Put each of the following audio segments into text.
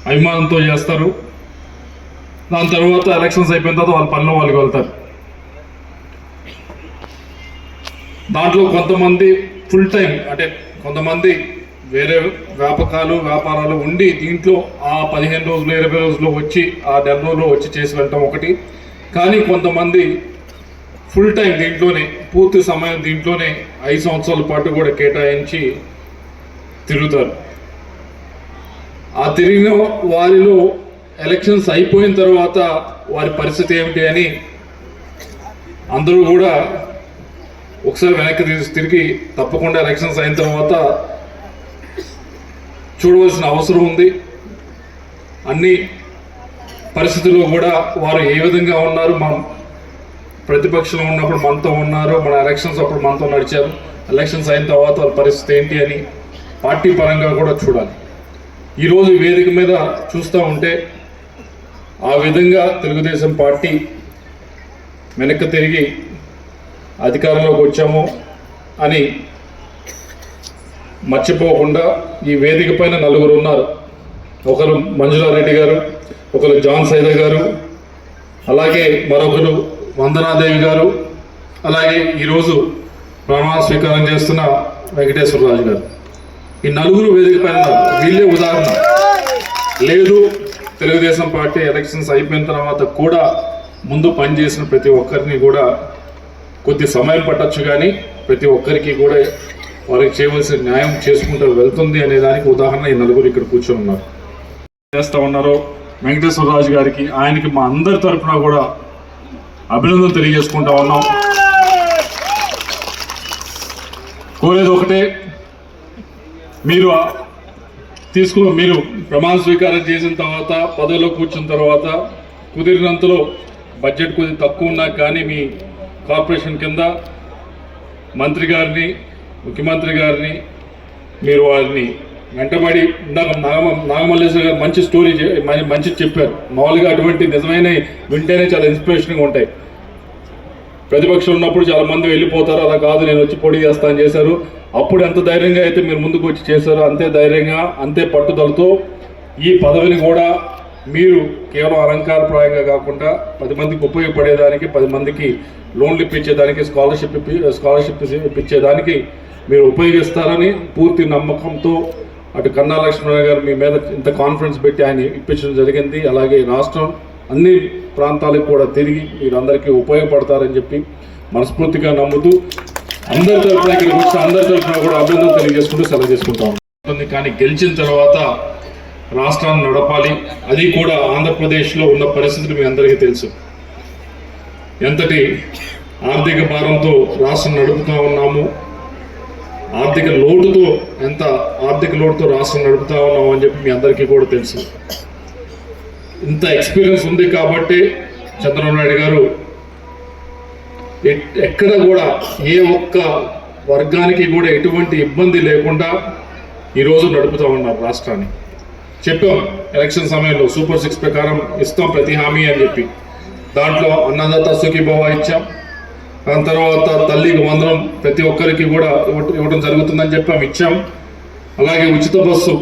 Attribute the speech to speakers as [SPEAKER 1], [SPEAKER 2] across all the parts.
[SPEAKER 1] అభిమానంతో చేస్తారు. దాని తర్వాత ఎలక్షన్స్ అయిపోయిన తర్వాత వాళ్ళ పనిలో వాళ్ళకి వెళ్తారు. దాంట్లో కొంతమంది ఫుల్ టైం, అంటే కొంతమంది వేరే వ్యాపారాలు ఉండి దీంట్లో ఆ 15 రోజులు 20 రోజులు వచ్చి ఆ 10 రోజులు వచ్చి చేసి వెళ్ళటం ఒకటి. కానీ కొంతమంది ఫుల్ టైం దీంట్లోనే పూర్తి సమయం దీంట్లోనే 5 సంవత్సరాల పాటు కూడా కేటాయించి తిరుగుతారు. ఆ తిరిగిన వారిలో ఎలక్షన్స్ అయిపోయిన తర్వాత వారి పరిస్థితి ఏమిటి అని అందరూ కూడా ఒకసారి వెనక్కి తిరిగి తప్పకుండా ఎలక్షన్స్ అయిన తర్వాత చూడవలసిన అవసరం ఉంది. అన్ని పరిస్థితుల్లో కూడా వారు ఏ విధంగా ఉన్నారు, మనం ప్రతిపక్షంలో ఉన్నప్పుడు మనతో ఉన్నారు, మన ఎలక్షన్స్ అప్పుడు మనతో నడిచారు, ఎలక్షన్స్ అయిన తర్వాత వాళ్ళ పరిస్థితి ఏంటి అని పార్టీ పరంగా కూడా చూడాలి. ఈరోజు వేదిక మీద చూస్తూ ఉంటే ఆ విధంగా తెలుగుదేశం పార్టీ వెనక్కి తిరిగి అధికారంలోకి వచ్చాము అని మర్చిపోకుండా ఈ వేదిక పైన నలుగురు ఉన్నారు. ఒకరు మంజులారెడ్డి గారు, ఒకరు జాన్ సైదా గారు, అలాగే మరొకరు వందనాదేవి గారు, అలాగే ఈరోజు ప్రమాణ స్వీకారం చేస్తున్న వెంకటేశ్వరరాజు గారు. ఈ నలుగురు వేదిక పైన వీళ్ళే ఉదాహరణ. లేదు తెలుగుదేశం పార్టీ ఎలక్షన్స్ అయిపోయిన తర్వాత కూడా ముందు పనిచేసిన ప్రతి ఒక్కరిని కూడా కొద్ది సమయం పట్టచ్చు, కానీ ప్రతి ఒక్కరికి కూడా వారికి చేయవలసిన న్యాయం చేసుకుంటూ వెళ్తుంది అనే దానికి ఉదాహరణ ఈ నలుగురు ఇక్కడ కూర్చొని ఉన్నారు. చేస్తూ ఉన్నారు. వెంకటేశ్వరరాజు గారికి, ఆయనకి మా అందరి తరఫున కూడా అభినందనలు తెలియజేసుకుంటా ఉన్నాం. కోరేది ఒకటే, మీరు ప్రమాణ స్వీకారం చేసిన తర్వాత పదవిలో కూర్చున్న తర్వాత కుదిరినంతలో బడ్జెట్ కొద్దిగా తక్కువ ఉన్నా కానీ మీ కార్పొరేషన్ కింద మంత్రి గారిని, ముఖ్యమంత్రి గారిని మీరు వారిని వెంటబడి, నాగమల్లేశ్వర గారు మంచి స్టోరీ మంచి చెప్పారు. మామూలుగా అటువంటి నిజమైన వింటేనే చాలా ఇన్స్పిరేషన్గా ఉంటాయి. ప్రతిపక్షం ఉన్నప్పుడు చాలా మంది వెళ్ళిపోతారు, అలా కాదు నేను వచ్చి పోటీ చేస్తానని చేశారు. అప్పుడు ఎంత ధైర్యంగా అయితే మీరు ముందుకు వచ్చి చేశారో అంతే ధైర్యంగా, అంతే పట్టుదలతో ఈ పదవిని కూడా మీరు కేవలం అలంకారప్రాయంగా కాకుండా 10 మందికి ఉపయోగపడేదానికి, 10 మందికి లోన్లు ఇప్పించేదానికి, స్కాలర్షిప్ ఇప్పించేదానికి మీరు ఉపయోగిస్తారని పూర్తి నమ్మకంతో అటు కన్నా లక్ష్మణ గారు మీ మీద ఇంత కాన్ఫిడెన్స్ పెట్టి ఆయన ఇప్పించడం జరిగింది. అలాగే రాష్ట్రం అన్ని ప్రాంతాలకు కూడా తిరిగి మీరందరికీ ఉపయోగపడతారని చెప్పి మనస్ఫూర్తిగా నమ్ముతూ అందరి తరఫున ఇక్కడికి వచ్చిన అందరి తరఫున కూడా అభినందనలు తెలియజేసుకుంటూ సెలవు చేసుకుంటాం. కానీ గెలిచిన తర్వాత రాష్ట్రాన్ని నడపాలి, అది కూడా ఆంధ్రప్రదేశ్లో ఉన్న పరిస్థితులు మీ అందరికీ తెలుసు. ఎంతటి ఆర్థిక భారంతో రాష్ట్రం నడుపుతూ ఉన్నాము, ఎంత ఆర్థిక లోటుతో రాష్ట్రం నడుపుతూ ఉన్నాము అని చెప్పి మీ అందరికీ కూడా తెలుసు. ఇంత ఎక్స్పీరియన్స్ ఉంది కాబట్టి చంద్రబాబు నాయుడు గారు ఎక్కడ కూడా ఏ ఒక్క వర్గానికి కూడా ఎటువంటి ఇబ్బంది లేకుండా ఈరోజు నడుపుతూ ఉన్నారు రాష్ట్రాన్ని. చెప్పాం ఎలక్షన్ సమయంలో సూపర్ 6 ప్రకారం ఇస్తాం ప్రతి హామీ అని చెప్పి. దాంట్లో అన్నదాత సుఖీభవ ఇచ్చాం. దాని తర్వాత తల్లికి వందనం ప్రతి ఒక్కరికి కూడా ఇవ్వడం జరుగుతుందని చెప్పాం, ఇచ్చాం. అలాగే ఉచిత బస్సు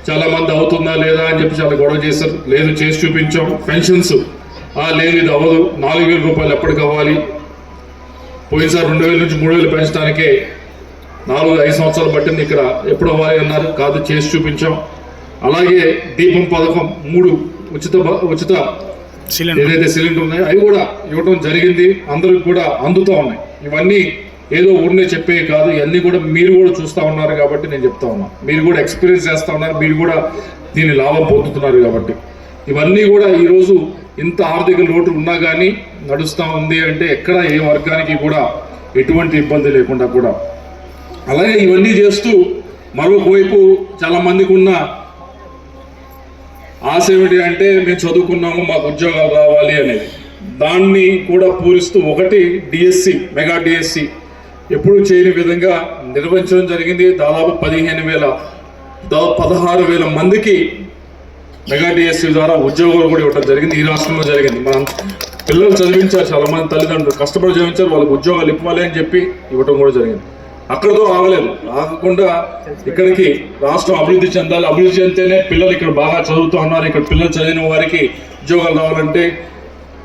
[SPEAKER 1] చాలామంది అవుతుందా లేదా అని చెప్పి చాలా గొడవ చేశారు, లేదు చేసి చూపించాం. పెన్షన్స్ లేదు ఇది అవ్వదు, 4,000 రూపాయలు ఎప్పటికి అవ్వాలి, పోయినసారి 2,000 నుంచి 3,000 పెంచడానికే 4-5 సంవత్సరాలు పట్టింది, ఇక్కడ ఎప్పుడు అవ్వాలి అన్నారు, కాదు చేసి చూపించాం. అలాగే దీపం పథకం 3 ఉచిత ఏదైతే సిలిండర్ ఉన్నాయో అవి కూడా ఇవ్వడం జరిగింది, అందరికి కూడా అందుతూ ఉన్నాయి. ఇవన్నీ ఏదో ఊరినే చెప్పే కాదు, ఇవన్నీ కూడా మీరు కూడా చూస్తూ ఉన్నారు కాబట్టి నేను చెప్తా ఉన్నాను. మీరు కూడా ఎక్స్పీరియన్స్ చేస్తూ ఉన్నారు, మీరు కూడా దీన్ని లాభం పొందుతున్నారు కాబట్టి ఇవన్నీ కూడా ఈరోజు ఇంత ఆర్థిక లోటు ఉన్నా కానీ నడుస్తూ ఉంది అంటే ఎక్కడ ఏ వర్గానికి కూడా ఎటువంటి ఇబ్బంది లేకుండా కూడా. అలాగే ఇవన్నీ చేస్తూ మరొకవైపు చాలా మందికి ఉన్న ఆశ ఏమిటి అంటే మేము చదువుకున్నాము మాకు ఉద్యోగాలు రావాలి అనేది, దాన్ని కూడా పూరిస్తూ ఒకటి డిఎస్సి, మెగా డిఎస్సి ఎప్పుడు చేయని విధంగా నిర్వహించడం జరిగింది. దాదాపు 16,000 మందికి మెగా డిఎస్సి ద్వారా ఉద్యోగాలు కూడా ఇవ్వడం జరిగింది. ఈ రాష్ట్రంలో జరిగింది. మనం పిల్లలు చదివించారు, చాలా మంది తల్లిదండ్రులు కష్టపడి చదివించారు, వాళ్ళకి ఉద్యోగాలు ఇవ్వాలి అని చెప్పి ఇవ్వడం కూడా జరిగింది. అక్కడితో ఆగలేదు, ఆగకుండా ఇక్కడికి రాష్ట్రం అభివృద్ధి చెందాలి, అభివృద్ధి చెందితేనే పిల్లలు ఇక్కడ బాగా చదువుతూ ఉన్నారు, ఇక్కడ పిల్లలు చదివిన వారికి ఉద్యోగాలు రావాలంటే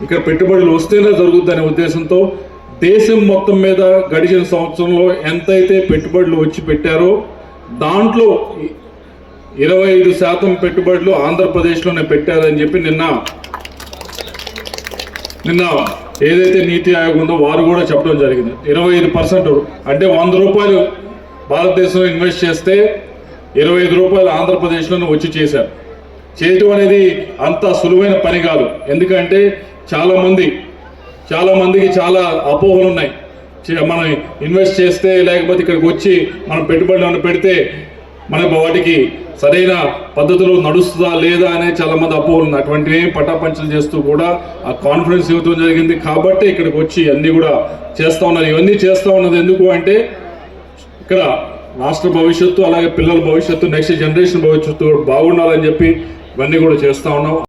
[SPEAKER 1] ఇక్కడ పెట్టుబడులు వస్తేనే జరుగుతుందనే ఉద్దేశంతో దేశం మొత్తం మీద గడిచిన సంవత్సరంలో ఎంతైతే పెట్టుబడులు వచ్చి పెట్టారో దాంట్లో 25% పెట్టుబడులు ఆంధ్రప్రదేశ్లోనే పెట్టారని చెప్పి నిన్న ఏదైతే నీతి ఆయోగ్ ఉందో వారు కూడా చెప్పడం జరిగింది. 25% అంటే 100 రూపాయలు భారతదేశంలో ఇన్వెస్ట్ చేస్తే 25 రూపాయలు ఆంధ్రప్రదేశ్లోనే వచ్చి చేశారు. చేయటం అనేది అంత సులువైన పని కాదు. ఎందుకంటే చాలా మందికి చాలా అపోహలు ఉన్నాయి. మనం ఇన్వెస్ట్ చేస్తే లేకపోతే ఇక్కడికి వచ్చి మనం పెట్టుబడులను పెడితే మనకు వాటికి సరైన పద్ధతిలో నడుస్తుందా లేదా అనే చాలా మంది అపోహలు ఉన్నాయి. అటువంటివి పటాపంచలు చేస్తూ కూడా ఆ కాన్ఫిడెన్స్ ఇవ్వడం జరిగింది. కాబట్టి ఇక్కడికి వచ్చి అన్నీ కూడా చేస్తూ ఉన్నారు. ఇవన్నీ చేస్తూ ఉన్నది ఎందుకు అంటే ఇక్కడ రాష్ట్ర భవిష్యత్తు అలాగే పిల్లల భవిష్యత్తు నెక్స్ట్ జనరేషన్ భవిష్యత్తు బాగుండాలని చెప్పి ఇవన్నీ కూడా చేస్తూ ఉన్నాం.